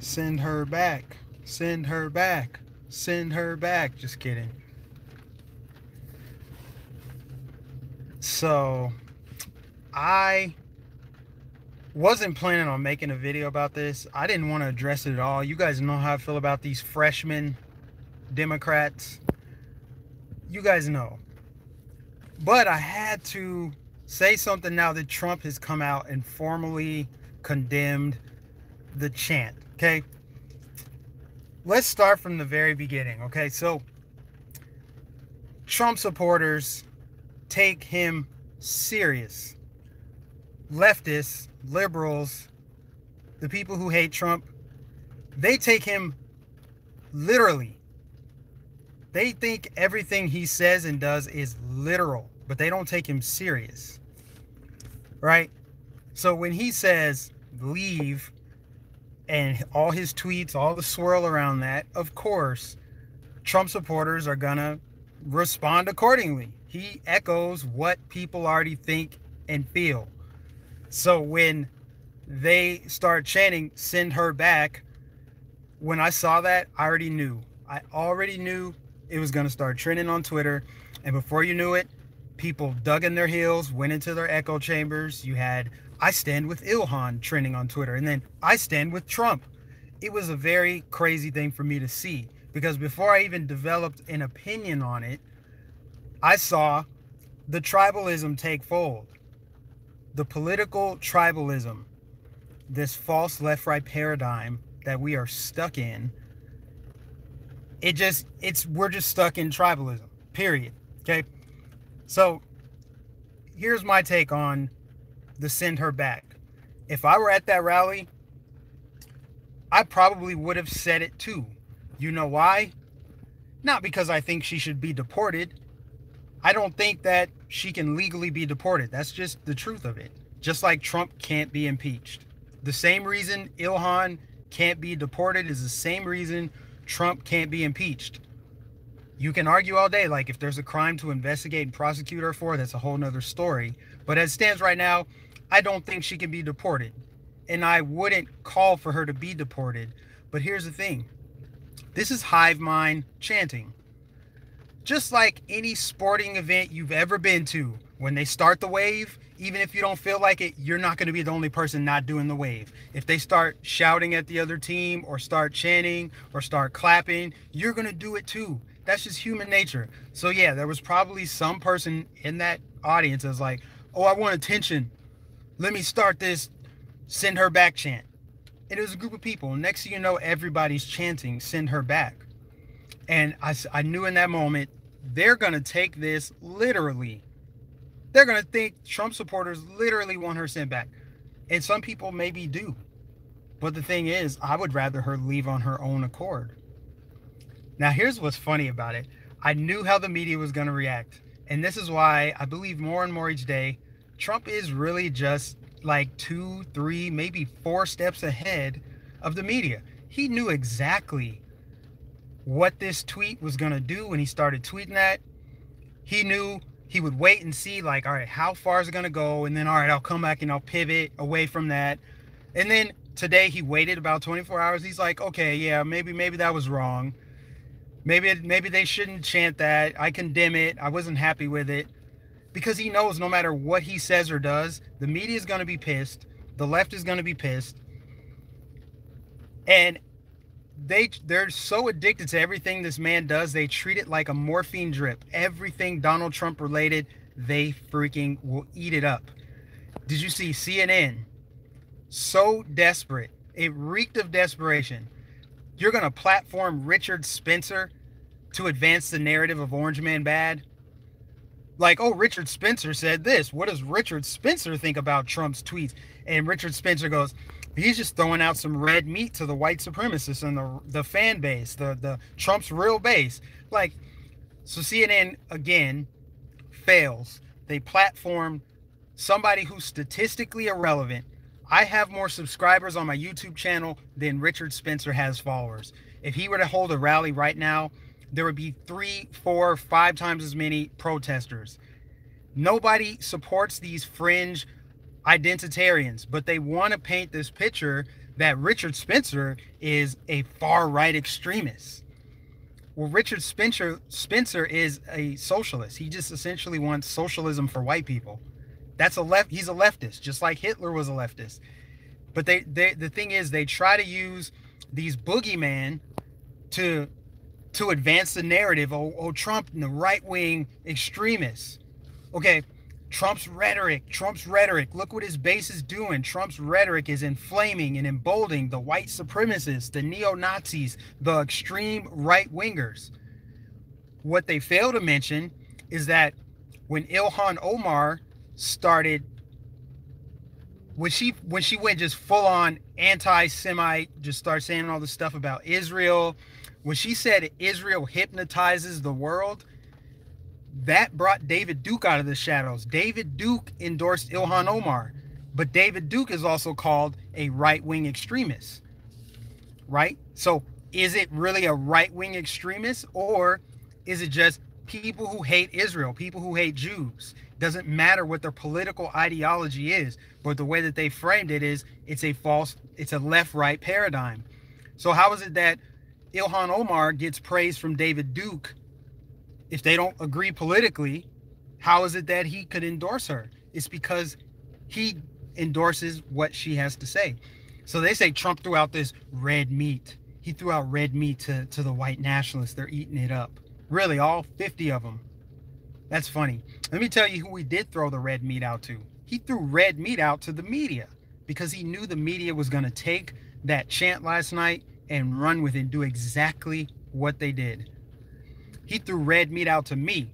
Send her back. Send her back. Send her back. Just kidding. So, I wasn't planning on making a video about this. I didn't want to address it at all. You guys know how I feel about these freshman Democrats. You guys know. But I had to say something now that Trump has come out and formally condemned the chant. Okay? Let's start from the very beginning. Okay? So, Trump supporters take him serious. Leftists, liberals, the people who hate Trump, they take him literally. They think everything he says and does is literal, but they don't take him serious. Right? So when he says leave and all his tweets, all the swirl around that, of course, Trump supporters are going to respond accordingly. He echoes what people already think and feel. So when they start chanting, send her back, when I saw that, I already knew. I already knew it was going to start trending on Twitter. And before you knew it, people dug in their heels, went into their echo chambers. You had, I stand with Ilhan trending on Twitter. And then I stand with Trump. It was a very crazy thing for me to see. Because before I even developed an opinion on it, I saw the tribalism take fold. The political tribalism, this false left-right paradigm that we are stuck in, we're just stuck in tribalism, period. Okay? So here's my take on the send her back. If I were at that rally, I probably would have said it too. You know why? Not because I think she should be deported. I don't think that she can legally be deported. That's just the truth of it. Just like Trump can't be impeached. The same reason Ilhan can't be deported is the same reason Trump can't be impeached. You can argue all day, like if there's a crime to investigate and prosecute her for, that's a whole nother story. But as it stands right now, I don't think she can be deported. And I wouldn't call for her to be deported. But here's the thing. This is hive mind chanting. Just like any sporting event you've ever been to, when they start the wave, even if you don't feel like it, you're not going to be the only person not doing the wave. If they start shouting at the other team or start chanting or start clapping, you're going to do it too. That's just human nature. So yeah, there was probably some person in that audience that's like, oh, I want attention. Let me start this send her back chant. And it was a group of people. Next thing you know, everybody's chanting send her back. And I knew in that moment, they're going to take this literally. They're going to think Trump supporters literally want her sent back. And some people maybe do. But the thing is, I would rather her leave on her own accord. Now, here's what's funny about it. I knew how the media was going to react. And this is why I believe more and more each day, Trump is really just like 2, 3, maybe 4 steps ahead of the media. He knew exactly what this tweet was going to do when he started tweeting that. He knew he would wait and see, like, all right, how far is it going to go? And then, all right, I'll come back and I'll pivot away from that. And then today he waited about 24 hours. He's like, okay, yeah, maybe that was wrong. Maybe they shouldn't chant that. I condemn it. I wasn't happy with it. Because he knows no matter what he says or does, the media is going to be pissed. The left is going to be pissed. And they're so addicted to everything this man does, they treat it like a morphine drip. Everything Donald Trump related, they freaking will eat it up. Did you see CNN? So desperate. It reeked of desperation. You're going to platform Richard Spencer to advance the narrative of Orange Man bad? Like, oh, Richard Spencer said this. What does Richard Spencer think about Trump's tweets? And Richard Spencer goes, he's just throwing out some red meat to the white supremacists and the fan base, the Trump's real base. Like, so CNN, again, fails. They platform somebody who's statistically irrelevant. I have more subscribers on my YouTube channel than Richard Spencer has followers. If he were to hold a rally right now, there would be 3, 4, 5 times as many protesters. Nobody supports these fringe identitarians, but they want to paint this picture that Richard Spencer is a far-right extremist. Well, Richard Spencer is a socialist. He just essentially wants socialism for white people. That's a left. He's a leftist, just like Hitler was a leftist. But the thing is, they try to use these boogeyman to advance the narrative. Oh, Trump and the right-wing extremists. Okay, Trump's rhetoric. Look what his base is doing. Trump's rhetoric is inflaming and emboldening the white supremacists, the neo-Nazis, the extreme right-wingers. What they fail to mention is that when Ilhan Omar started, when she went just full-on anti-Semite, just started saying all this stuff about Israel, when she said Israel hypnotizes the world, that brought David Duke out of the shadows. David Duke endorsed Ilhan Omar, but David Duke is also called a right-wing extremist, right? So is it really a right-wing extremist, or is it just people who hate Israel, people who hate Jews? Doesn't matter what their political ideology is, but the way that they framed it is it's a left-right paradigm. So how is it that Ilhan Omar gets praise from David Duke? If they don't agree politically, how is it that he could endorse her? It's because he endorses what she has to say. So they say Trump threw out this red meat. He threw out red meat to the white nationalists. They're eating it up. Really, all 50 of them. That's funny. Let me tell you who he did throw the red meat out to. He threw red meat out to the media because he knew the media was going to take that chant last night and run with it and do exactly what they did. He threw red meat out to me.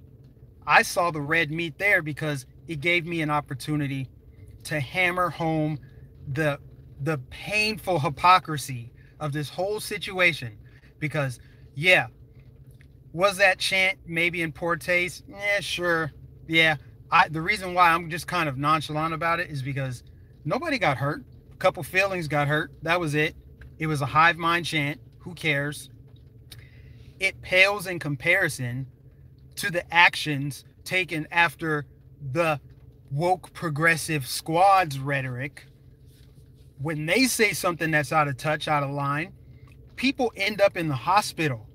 I saw the red meat there because it gave me an opportunity to hammer home the painful hypocrisy of this whole situation. Because, yeah, was that chant maybe in poor taste? Yeah, sure. Yeah. The reason why I'm just kind of nonchalant about it is because nobody got hurt. A couple feelings got hurt. That was it. It was a hive mind chant. Who cares? It pales in comparison to the actions taken after the woke progressive squad's rhetoric. When they say something that's out of touch, out of line, people end up in the hospital.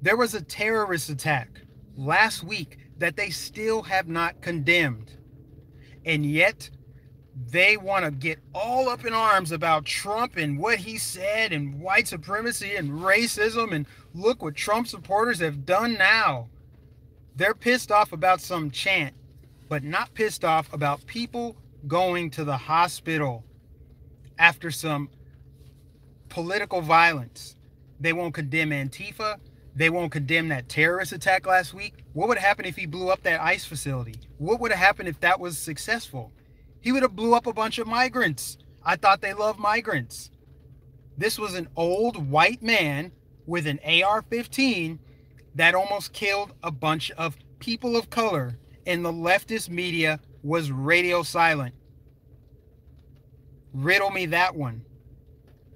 There was a terrorist attack last week that they still have not condemned. And yet they want to get all up in arms about Trump and what he said and white supremacy and racism. And look what Trump supporters have done now. They're pissed off about some chant, but not pissed off about people going to the hospital after some political violence. They won't condemn Antifa. They won't condemn that terrorist attack last week. What would happen if he blew up that ICE facility? What would have happened if that was successful? He would have blew up a bunch of migrants. I thought they loved migrants. This was an old white man with an AR-15 that almost killed a bunch of people of color, and the leftist media was radio silent. Riddle me that one.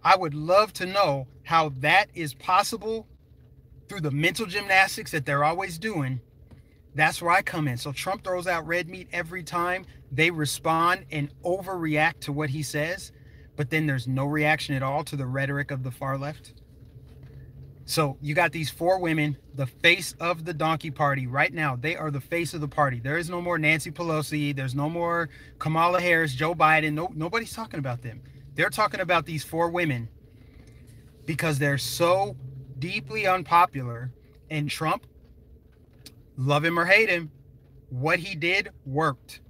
I would love to know how that is possible through the mental gymnastics that they're always doing. That's where I come in. So Trump throws out red meat every time. They respond and overreact to what he says, but then there's no reaction at all to the rhetoric of the far left. So you got these four women, the face of the donkey party right now. They are the face of the party. There is no more Nancy Pelosi. There's no more Kamala Harris, Joe Biden. Nobody's talking about them. They're talking about these four women because they're so deeply unpopular. And Trump, love him or hate him, what he did worked.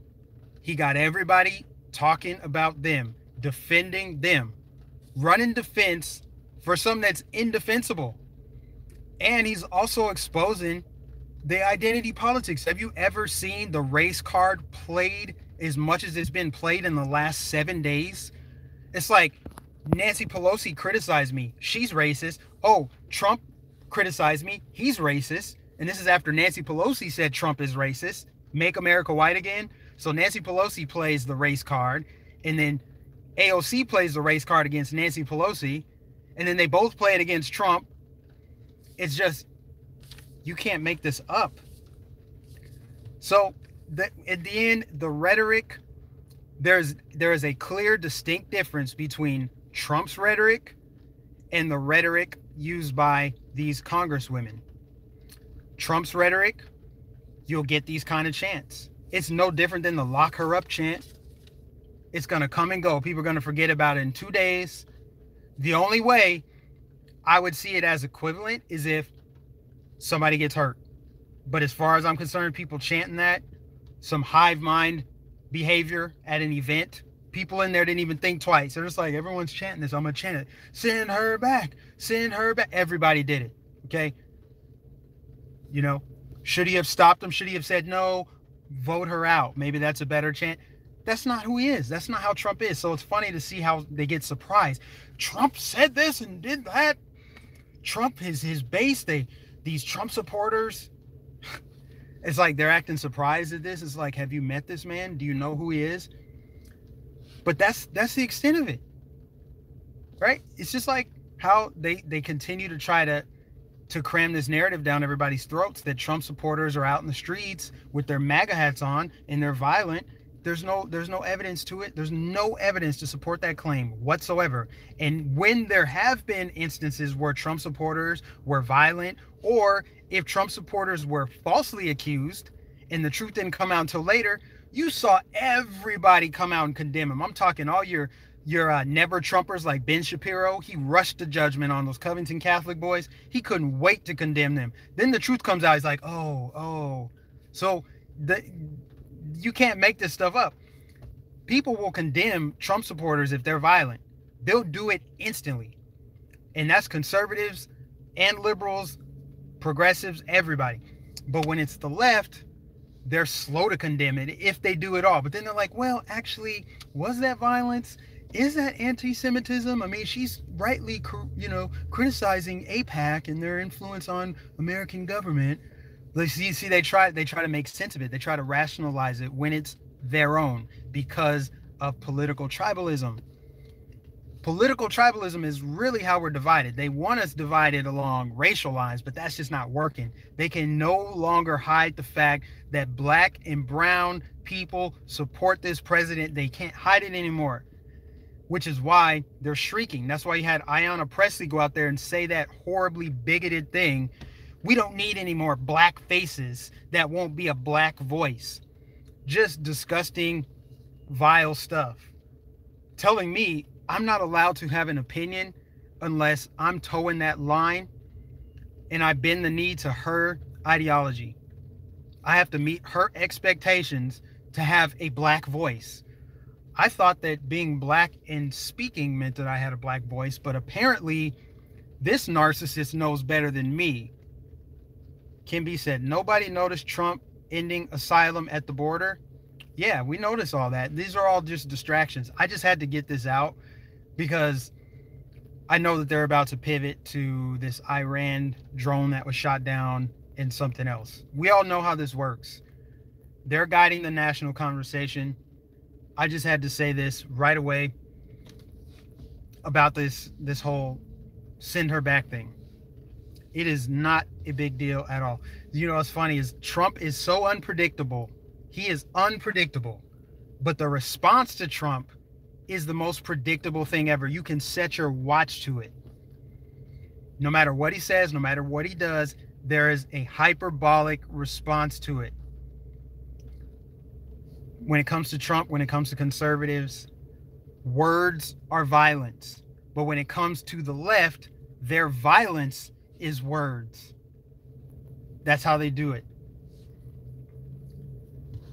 He got everybody talking about them, defending them, running defense for something that's indefensible. And he's also exposing the identity politics. Have you ever seen the race card played as much as it's been played in the last 7 days? It's like Nancy Pelosi criticized me. She's racist. Oh, Trump criticized me. He's racist. And this is after Nancy Pelosi said Trump is racist. Make America white again. So Nancy Pelosi plays the race card. And then AOC plays the race card against Nancy Pelosi. And then they both play it against Trump. It's just, you can't make this up. So at the end, the rhetoric, there is a clear, distinct difference between Trump's rhetoric and the rhetoric used by these congresswomen. Trump's rhetoric, you'll get these kind of chants. It's no different than the lock her up chant. It's going to come and go. People are going to forget about it in 2 days. The only way I would see it as equivalent is if somebody gets hurt. But as far as I'm concerned, people chanting that, some hive mind behavior at an event, people in there didn't even think twice. They're just like, everyone's chanting this, I'm going to chant it. Send her back. Send her back. Everybody did it. Okay. You know, should he have stopped them? Should he have said, no, vote her out? Maybe that's a better chant. That's not who he is. That's not how Trump is. So it's funny to see how they get surprised. Trump said this and did that. Trump is his base. These Trump supporters, it's like they're acting surprised at this. It's like, have you met this man? Do you know who he is? But that's the extent of it, right? It's just like how they continue to try to cram this narrative down everybody's throats that Trump supporters are out in the streets with their MAGA hats on and they're violent. There's no evidence to it. There's no evidence to support that claim whatsoever. And when there have been instances where Trump supporters were violent, or if Trump supporters were falsely accused and the truth didn't come out until later, you saw everybody come out and condemn him. I'm talking all your never Trumpers like Ben Shapiro. He rushed to judgment on those Covington Catholic boys. He couldn't wait to condemn them. Then the truth comes out. He's like, oh. So you can't make this stuff up. People will condemn Trump supporters if they're violent. They'll do it instantly. And that's conservatives and liberals, progressives, everybody. But when it's the left, they're slow to condemn it if they do it all. But then they're like, well, actually, was that violence? Is that anti-Semitism? I mean, she's rightly, criticizing AIPAC and their influence on American government. See, they try to make sense of it. They try to rationalize it when it's their own because of political tribalism. Political tribalism is really how we're divided. They want us divided along racial lines, but that's just not working. They can no longer hide the fact that black and brown people support this president. They can't hide it anymore, which is why they're shrieking. That's why you had Ayanna Pressley go out there and say that horribly bigoted thing. We don't need any more black faces that won't be a black voice. Just disgusting, vile stuff. Telling me I'm not allowed to have an opinion unless I'm towing that line and I bend the knee to her ideology. I have to meet her expectations to have a black voice. I thought that being black and speaking meant that I had a black voice, but apparently this narcissist knows better than me. Kimby said, nobody noticed Trump ending asylum at the border. Yeah, we noticed all that. These are all just distractions. I just had to get this out because I know that they're about to pivot to this Iran drone that was shot down and something else. We all know how this works. They're guiding the national conversation. I just had to say this right away about this whole send her back thing. It is not a big deal at all. You know what's funny is Trump is so unpredictable. He is unpredictable. But the response to Trump is the most predictable thing ever. You can set your watch to it. No matter what he says, no matter what he does, there is a hyperbolic response to it. When it comes to Trump, when it comes to conservatives, words are violence. But when it comes to the left, their violence is words. That's how they do it.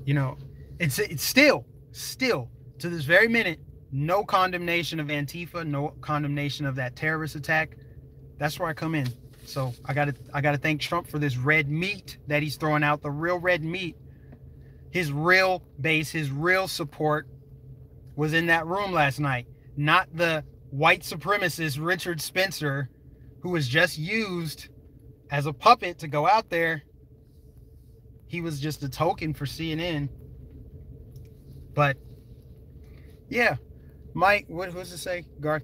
You know, it's still to this very minute, no condemnation of Antifa, no condemnation of that terrorist attack. That's where I come in. So I gotta thank Trump for this red meat that he's throwing out, the real red meat. His real base, his real support was in that room last night, not the white supremacist Richard Spencer, who was just used as a puppet to go out there. He was just a token for CNN. But yeah, Mike, what does it say? Garth,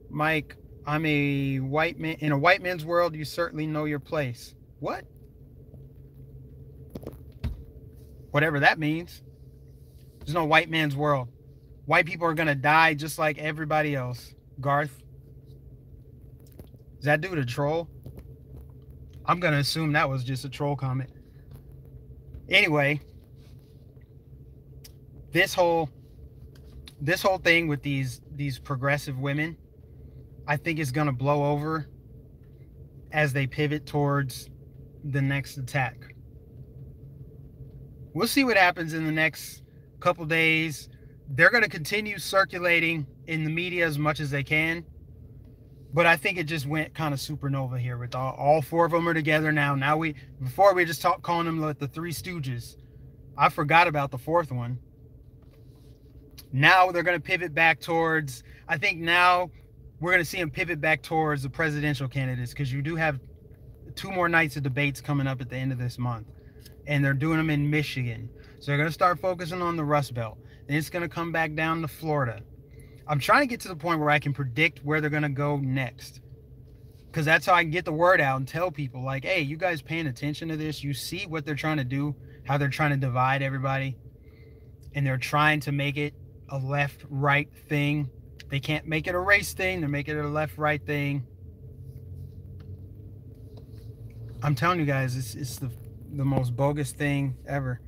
Mike, I'm a white man. In a white man's world, you certainly know your place. What? Whatever that means. There's no white man's world. White people are going to die just like everybody else. Garth? Is that dude a troll? I'm gonna assume that was just a troll comment. Anyway, this whole thing with these progressive women, I think is gonna blow over as they pivot towards the next attack. We'll see what happens in the next couple days. They're going to continue circulating in the media as much as they can. But I think it just went kind of supernova here with all four of them are together now. Now before we just calling them like the Three Stooges. I forgot about the fourth one. Now they're going to pivot back towards, I think now we're going to see them pivot back towards the presidential candidates, because you do have 2 more nights of debates coming up at the end of this month. And they're doing them in Michigan. So they're going to start focusing on the Rust Belt. Then it's going to come back down to Florida. I'm trying to get to the point where I can predict where they're going to go next. Because that's how I can get the word out and tell people, like, hey, you guys paying attention to this? You see what they're trying to do? How they're trying to divide everybody? And they're trying to make it a left-right thing. They can't make it a race thing. They're making it a left-right thing. I'm telling you guys, it's the most bogus thing ever.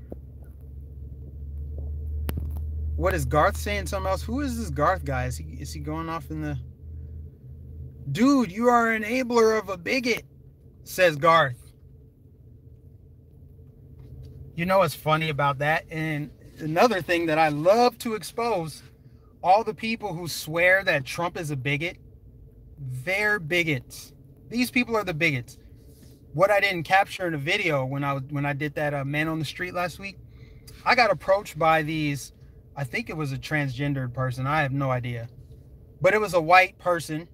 What is Garth saying? Something else? Who is this Garth guy? Is he going off in the... Dude, you are an enabler of a bigot, says Garth. You know what's funny about that? And another thing that I love to expose, all the people who swear that Trump is a bigot, they're bigots. These people are the bigots. What I didn't capture in a video when I did that Man on the Street last week, I got approached by these, I think it was a transgendered person, I have no idea, but it was a white person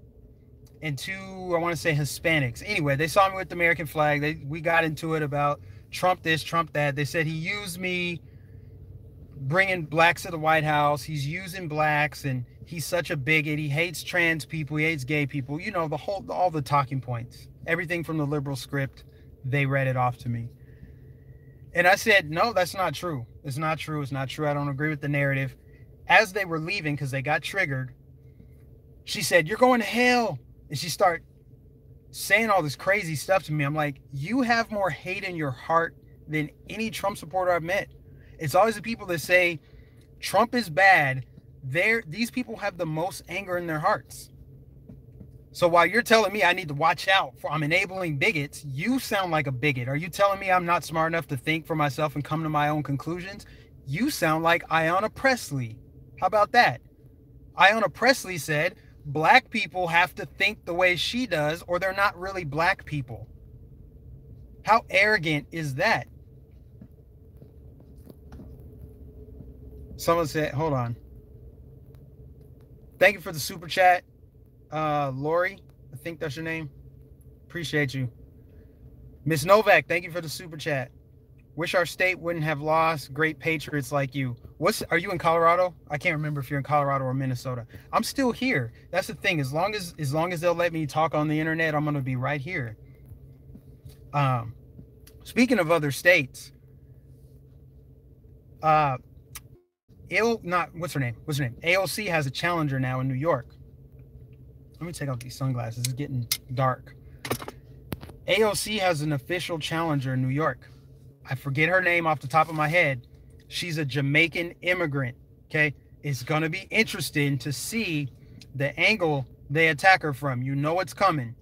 and 2, I want to say Hispanics. Anyway, they saw me with the American flag. We got into it about Trump this, Trump that. They said he used me bringing blacks to the White House. He's using blacks, and he's such a bigot. He hates trans people. He hates gay people. You know, all the talking points. Everything from the liberal script, they read it off to me. And I said, no, that's not true. It's not true. It's not true. I don't agree with the narrative. As they were leaving, because they got triggered, she said, you're going to hell. And she started saying all this crazy stuff to me. I'm like, you have more hate in your heart than any Trump supporter I've met. It's always the people that say Trump is bad. These people have the most anger in their hearts. So while you're telling me I need to watch out for I'm enabling bigots, you sound like a bigot. Are you telling me I'm not smart enough to think for myself and come to my own conclusions? You sound like Ayanna Pressley. How about that? Ayanna Pressley said black people have to think the way she does or they're not really black people. How arrogant is that? Someone said, hold on. Thank you for the super chat. Lori, I think that's your name. Appreciate you. Miss Novak, thank you for the super chat. Wish our state wouldn't have lost great patriots like you. Are you in Colorado? I can't remember if you're in Colorado or Minnesota. I'm still here. That's the thing. As long as they'll let me talk on the internet, I'm gonna be right here. Speaking of other states, what's her name? AOC has a challenger now in New York. Let me take out these sunglasses. It's getting dark. AOC has an official challenger in New York. I forget her name off the top of my head. She's a Jamaican immigrant. Okay. It's going to be interesting to see the angle they attack her from. You know it's coming.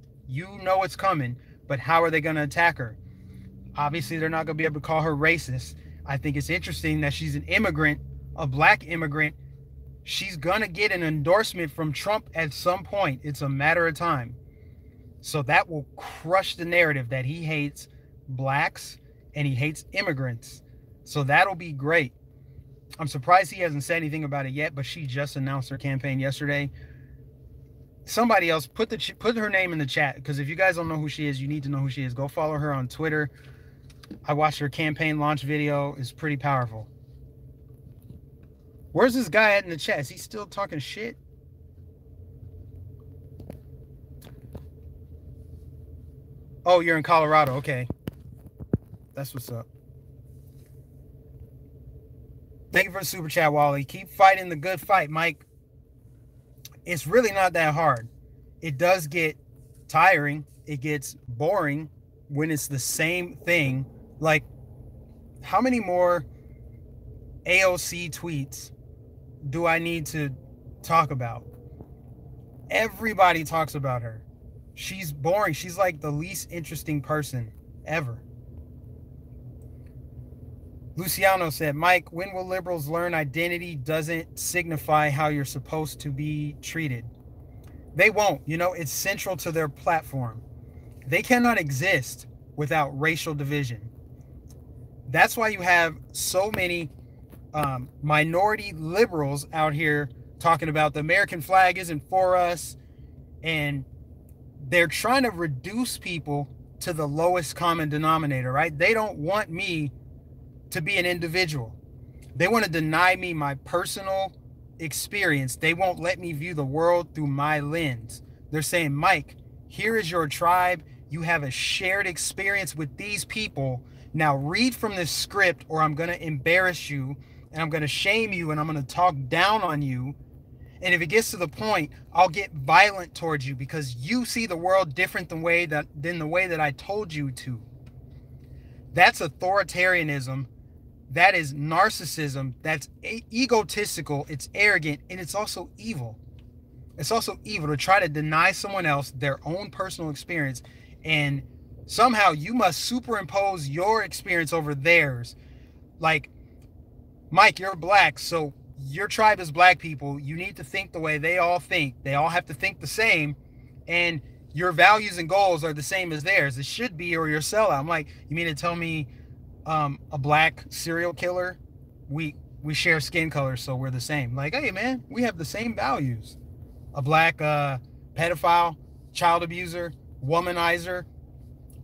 But how are they going to attack her? Obviously, they're not going to be able to call her racist. I think it's interesting that she's an immigrant, a black immigrant. She's going to get an endorsement from Trump at some point. It's a matter of time. So that will crush the narrative that he hates blacks and he hates immigrants. So that'll be great. I'm surprised he hasn't said anything about it yet, but she just announced her campaign yesterday. Somebody else put her name in the chat, because if you guys don't know who she is, you need to know who she is. Go follow her on Twitter. I watched her campaign launch video. It's pretty powerful. Where's this guy at in the chat? Is he still talking shit? Oh, you're in Colorado. Okay. That's what's up. Thank you for the super chat, Wally. Keep fighting the good fight, Mike. It's really not that hard. It does get tiring. It gets boring when it's the same thing. Like, how many more AOC tweets do I need to talk about? Everybody talks about her. She's boring. She's like the least interesting person ever. Luciano said, Mike, when will liberals learn identity doesn't signify how you're supposed to be treated? They won't. You know, it's central to their platform. They cannot exist without racial division. That's why you have so many minority liberals out here talking about the American flag isn't for us. And they're trying to reduce people to the lowest common denominator, right? They don't want me to be an individual. They want to deny me my personal experience. They won't let me view the world through my lens. They're saying, Mike, here is your tribe. You have a shared experience with these people. Now read from this script or I'm going to embarrass you and I'm going to shame you and I'm going to talk down on you. And if it gets to the point, I'll get violent towards you because you see the world different than the way that I told you to. That's authoritarianism. That is narcissism. That's egotistical. It's arrogant. And it's also evil. It's also evil to try to deny someone else their own personal experience. And somehow you must superimpose your experience over theirs. Like, Mike, you're black, so your tribe is black people. You need to think the way they all think. They all have to think the same. And your values and goals are the same as theirs. It should be, or you're sellout. I'm like, you mean to tell me a black serial killer, we share skin color, so we're the same? Like, hey, man, we have the same values. A black pedophile, child abuser, womanizer,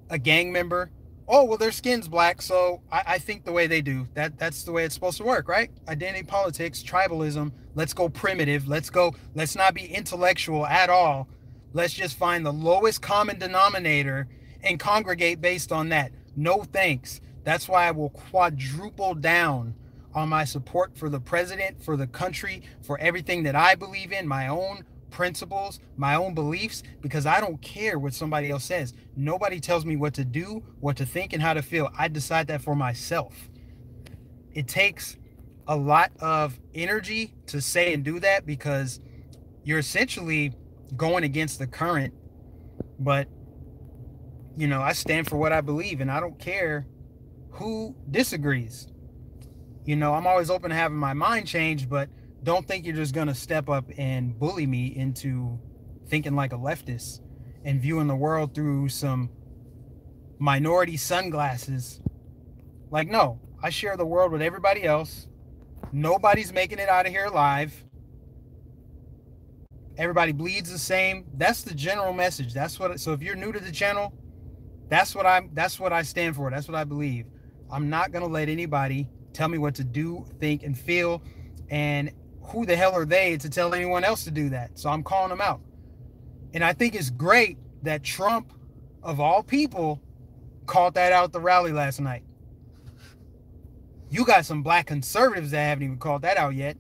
a gang member. Oh, well, their skin's black, so I think the way they do. That's the way it's supposed to work, right? Identity politics, tribalism. Let's go primitive. Let's not be intellectual at all. Let's just find the lowest common denominator and congregate based on that. No thanks. That's why I will quadruple down on my support for the president, for the country, for everything that I believe in, my own principles, my own beliefs, because I don't care what somebody else says. Nobody tells me what to do, what to think, and how to feel. I decide that for myself. It takes a lot of energy to say and do that because you're essentially going against the current. But, you know, I stand for what I believe, and I don't care who disagrees. You know, I'm always open to having my mind changed, but don't think you're just going to step up and bully me into thinking like a leftist and viewing the world through some minority sunglasses. Like, no, I share the world with everybody else. Nobody's making it out of here alive. Everybody bleeds the same. That's the general message. So if you're new to the channel, that's what I stand for. That's what I believe. I'm not going to let anybody tell me what to do, think, and feel. And who the hell are they to tell anyone else to do that? So I'm calling them out. And I think it's great that Trump, of all people, called that out at the rally last night. You got some black conservatives that haven't even called that out yet.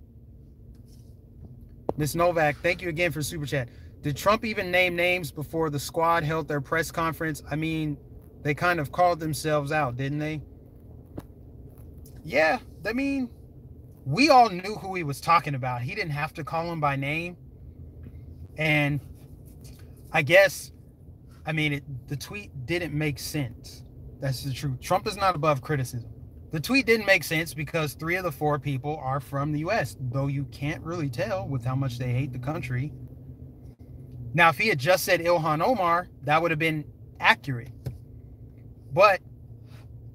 Miss Novak, thank you again for Super Chat. Did Trump even name names before the squad held their press conference? I mean, they kind of called themselves out, didn't they? Yeah, I mean, we all knew who he was talking about. He didn't have to call him by name. And I guess, I mean, the tweet didn't make sense. That's the truth. Trump is not above criticism. The tweet didn't make sense because 3 of the 4 people are from the U.S., though you can't really tell with how much they hate the country. Now, if he had just said Ilhan Omar, that would have been accurate. But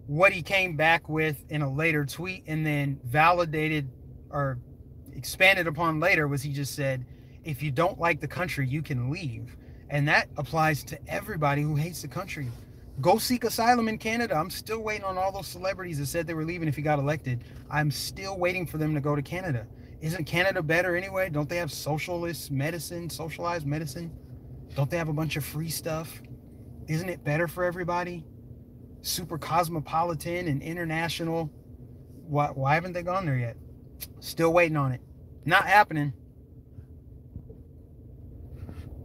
what he came back with in a later tweet and then validated or expanded upon later was he just said, if you don't like the country, you can leave. And that applies to everybody who hates the country. Go seek asylum in Canada. I'm still waiting on all those celebrities that said they were leaving if he got elected. I'm still waiting for them to go to Canada. Isn't Canada better anyway? Don't they have socialized medicine? Don't they have a bunch of free stuff? Isn't it better for everybody? Super cosmopolitan and international. Why haven't they gone there yet? Still waiting on it. Not happening.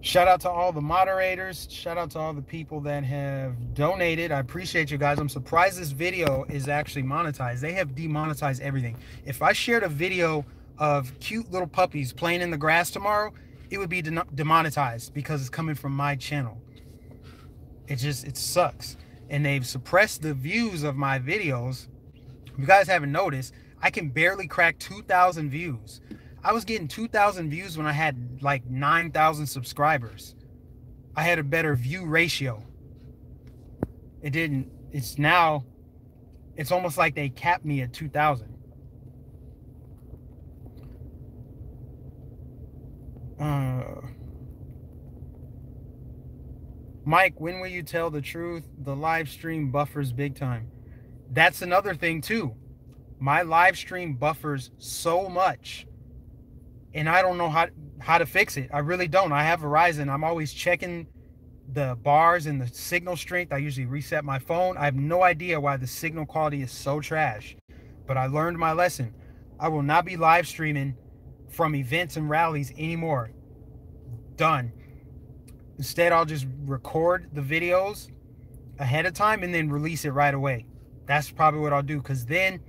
Shout out to all the moderators. Shout out to all the people that have donated. I appreciate you guys. I'm surprised this video is actually monetized. They have demonetized everything. If I shared a video of cute little puppies playing in the grass tomorrow, it would be demonetized because it's coming from my channel. It sucks. And they've suppressed the views of my videos. If you guys haven't noticed, I can barely crack 2,000 views. I was getting 2,000 views when I had like 9,000 subscribers. I had a better view ratio. It didn't. It's now, it's almost like they capped me at 2,000. Mike, when will you tell the truth? The live stream buffers big time. That's another thing too. My live stream buffers so much, and I don't know how to fix it. I really don't. I have Verizon. I'm always checking the bars and the signal strength. I usually reset my phone. I have no idea why the signal quality is so trash, but I learned my lesson. I will not be live streaming from events and rallies anymore. Done. Instead, I'll just record the videos ahead of time and then release it right away. That's probably what I'll do, because then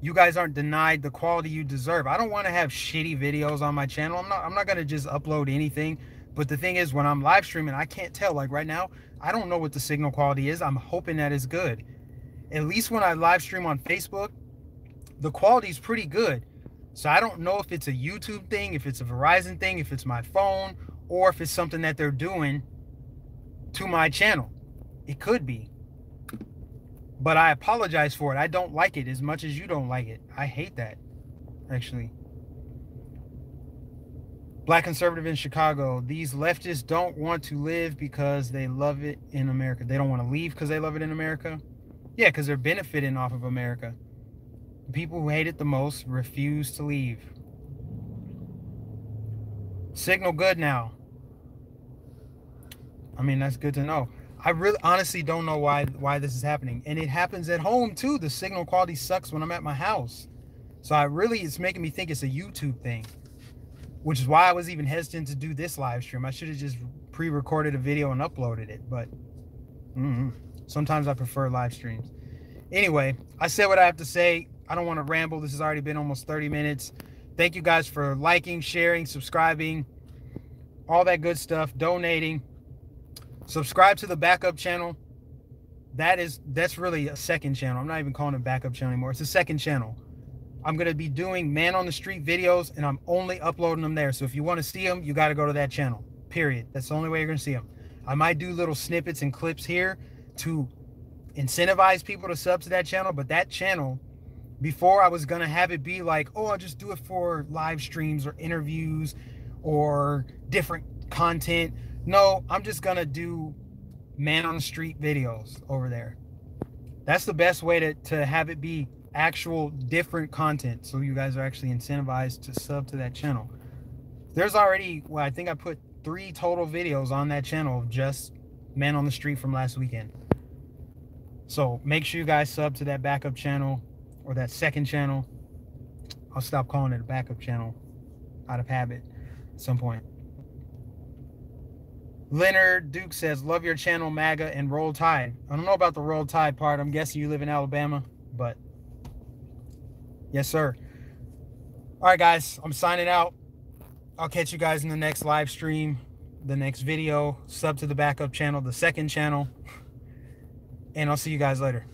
you guys aren't denied the quality you deserve. I don't want to have shitty videos on my channel. I'm not going to just upload anything. But the thing is, when I'm live streaming, I can't tell. Like right now, I don't know what the signal quality is. I'm hoping that it's good. At least when I live stream on Facebook, the quality is pretty good. So I don't know if it's a YouTube thing, if it's a Verizon thing, if it's my phone, or if it's something that they're doing to my channel. It could be. But I apologize for it. I don't like it as much as you don't like it. I hate that, actually. Black conservative in Chicago. These leftists don't want to live because they love it in America. They don't want to leave because they love it in America. Yeah, because they're benefiting off of America. The people who hate it the most refuse to leave. Signal good now. I mean, that's good to know. I really honestly don't know why this is happening. And it happens at home too. The signal quality sucks when I'm at my house. So it's making me think it's a YouTube thing, which is why I was even hesitant to do this live stream. I should have just pre-recorded a video and uploaded it. But sometimes I prefer live streams. Anyway, I said what I have to say. I don't want to ramble. This has already been almost 30 minutes. Thank you guys for liking, sharing, subscribing, all that good stuff, donating. Subscribe to the backup channel. That's really a second channel. I'm not even calling it backup channel anymore. It's a second channel. I'm going to be doing man on the street videos, and I'm only uploading them there. So if you want to see them, you got to go to that channel, period. That's the only way you're going to see them. I might do little snippets and clips here to incentivize people to sub to that channel. But that channel, before I was going to have it be like, oh, I'll just do it for live streams or interviews or different content. No, I'm just going to do man on the street videos over there. That's the best way to have it be actual different content, so you guys are actually incentivized to sub to that channel. There's already, well, I think I put 3 total videos on that channel of just man on the street from last weekend. So make sure you guys sub to that backup channel or that second channel. I'll stop calling it a backup channel out of habit at some point. Leonard Duke says, love your channel, MAGA and Roll Tide. I don't know about the Roll Tide part. I'm guessing you live in Alabama, but yes, sir. All right, guys, I'm signing out. I'll catch you guys in the next live stream, the next video. Sub to the backup channel, the second channel, and I'll see you guys later.